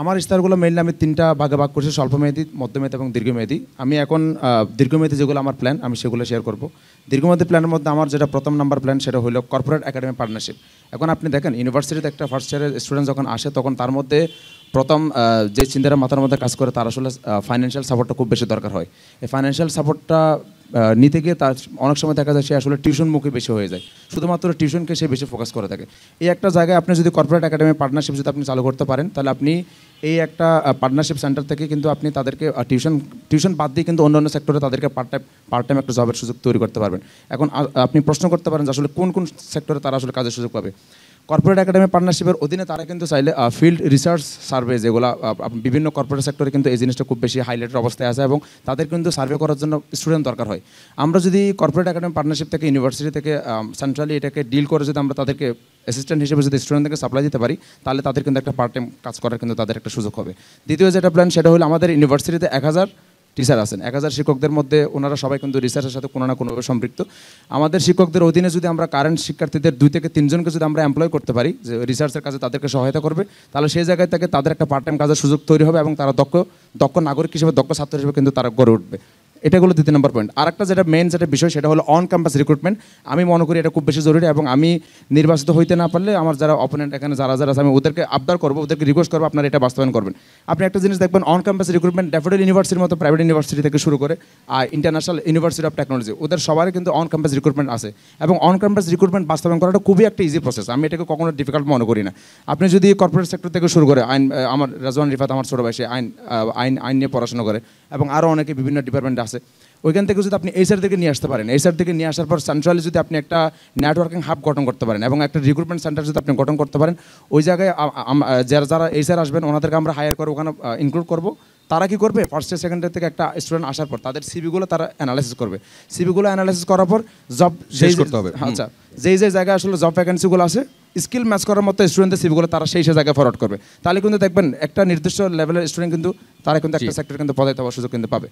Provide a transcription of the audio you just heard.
আমার ইস্তারগুলো মেইনলি আমি 3টা ভাগে ভাগ করছি, স্বল্পমেয়াদী, মধ্যমেয়াদী এবং দীর্ঘমেয়াদী। আমি এখন দীর্ঘমেয়াদী যেগুলো আমার প্ল্যান আমি সেগুলো শেয়ার করব। দীর্ঘমেয়াদী প্ল্যানের মধ্যে আমার যেটা প্রথম নাম্বার প্ল্যান সেটা হলো কর্পোরেট একাডেমি পার্টনারশিপ। এখন আপনি দেখেন ইউনিভার্সিটিতে একটা ফার্স্ট ইয়ারের স্টুডেন্ট যখন আসে তখন তার মধ্যে প্রথম যে চিন্তাটা মাথার মধ্যে কাজ করে তার আসলে ফাইন্যান্সিয়াল সাপোর্টটা খুব বেশি দরকার হয়। এই ফাইন্যান্সিয়াল সাপোর্টটা নিতে গিয়ে তার অনেক সময় দেখা যায় সে আসলে টিউশনমুখী বেশি হয়ে যায়, শুধুমাত্র টিউশনকে সে বেশি ফোকাস করে থাকে। এই একটা জায়গায় আপনি যদি কর্পোরেট একাডেমি পার্টনারশিপ যদি আপনি চালু করতে পারেন তাহলে আপনি এই একটা পার্টনারশিপ সেন্টার থেকে কিন্তু আপনি তাদেরকে টিউশন বাদ দিয়ে কিন্তু অন্য সেক্টরে তাদেরকে পার্ট টাইম একটা জবের সুযোগ তৈরি করতে পারবেন। এখন আপনি প্রশ্ন করতে পারেন যে আসলে কোন কোন সেক্টরে তারা আসলে কাজের সুযোগ পাবে। কর্পোরেট একাডেমি পার্টনারশিপের অধীনে তারা কিন্তু চাইলে ফিল্ড রিসার্চ সার্ভে যেগুলো বিভিন্ন কর্পোরেট সেক্টরে কিন্তু এই জিনিসটা খুব বেশি হাইলাইটের অবস্থায় আছে এবং তাদের কিন্তু সার্ভে করার জন্য স্টুডেন্ট দরকার হয়। আমরা যদি কর্পোরেট একাডেমি পার্টনারশিপ থেকে ইউনিভার্সিটি থেকে সেন্ট্রালি এটাকে ডিল করে যদি আমরা তাদেরকে অ্যাসিস্ট্যান্ট হিসেবে যদি স্টুডেন্টদেরকে সাপ্লাই দিতে পারি তাহলে তাদের কিন্তু একটা পার্ট টাইম কাজ করার কিন্তু তাদের একটা সুযোগ হবে। দ্বিতীয় যেটা প্ল্যান সেটা হলো আমাদের ইউনিভার্সিটিতে 1000 টিচার আছেন, 1000 শিক্ষকদের মধ্যে ওনারা সবাই কিন্তু রিসার্চের সাথে কোনো না কোনোভাবে সম্পৃক্ত। আমাদের শিক্ষকদের অধীনে যদি আমরা কারেন্ট শিক্ষার্থীদের 2 থেকে 3 জনকে যদি আমরা এমপ্লয় করতে পারি যে রিসার্চের কাজে তাদেরকে সহায়তা করবে তাহলে সেই জায়গায় থেকে তাদের একটা পার্ট টাইম কাজের সুযোগ তৈরি হবে এবং তারা দক্ষ নাগরিক হিসেবে, দক্ষ ছাত্র হিসেবে কিন্তু তারা গড়ে উঠবে। এটা হলো 2 নম্বর পয়েন্ট। আর একটা যেটা মেন যেটা বিষয় সেটা হলো অন ক্যাম্পাস রিক্রুটমেন্ট। আমি মনে করি এটা খুব বেশি জরুরি এবং আমি নির্বাচিত হইতে না পারলে আমার যারা অপোনেন্ট এখানে যারা আছে আমি ওদেরকে আবদার করবো, ওদেরকে রিকোয়েস্ট করবো আপনারা এটা বাস্তবায়ন করবেন। আপনি একটা জিনিস দেখবেন অন ক্যাম্পাস রিক্রুটমেন্ট ড্যাফোডিল ইউনিভার্সিটির মতো প্রাইভেট ইউনিভার্সিটি থেকে শুরু করে ইন্টারন্যাশনাল ইউনিভার্সিটি অফ টেকনোলজি ওদের সবারই কিন্তু অন ক্যাম্পাস রিক্রুটমেন্ট আছে এবং অন ক্যাম্পাস রিক্রুটমেন্ট বাস্তবায়ন করাটা খুবই একটা ইজি প্রসেস। আমি এটাকে কখনো ডিফিকাল্ট মনে করি না। আপনি যদি কর্পোরেট সেক্টর থেকে শুরু করে আমার রাজওয়ান রিফাত আমার ছোটো ভাই সে আইন নিয়ে পড়াশোনা করে এবং আরও অনেকে বিভিন্ন ডিপার্টমেন্টে আছে, ওইখান থেকে যদি আপনি এইচআর থেকে নিয়ে আসতে পারেন, এইচআর থেকে নিয়ে আসার পর সেন্ট্রালি যদি আপনি একটা নেটওয়ার্কিং হাব গঠন করতে পারেন এবং একটা রিক্রুটমেন্ট সেন্টার যদি আপনি গঠন করতে পারেন, ওই জায়গায় যারা এইচআর আসবেন ওনাদেরকে আমরা হায়ার করে ওখানে ইনক্লুড করবো। তারা কি করবে ফার্স্ট ইয়ার সেকেন্ড ইয়ার থেকে একটা স্টুডেন্ট আসার পর তাদের সিভিগুলো তারা অ্যানালাইসিস করবে। সিভিগুলো অ্যানালাইসিস করার পর জব শেষ করতে হবে। আচ্ছা, যেই জায়গায় আসলে জব ভ্যাকেন্সিগুলো আছে স্কিল ম্যাচ করার মতো স্টুডেন্টদের সিভিগুলো তারা সেই জায়গায় ফরওয়ার্ড করবে। তাহলে কিন্তু দেখবেন একটা নির্দিষ্ট লেভেলের স্টুডেন্ট কিন্তু তারা কিন্তু একটা সেক্টরে কিন্তু পদায়িত হওয়ার সুযোগ কিন্তু পাবে।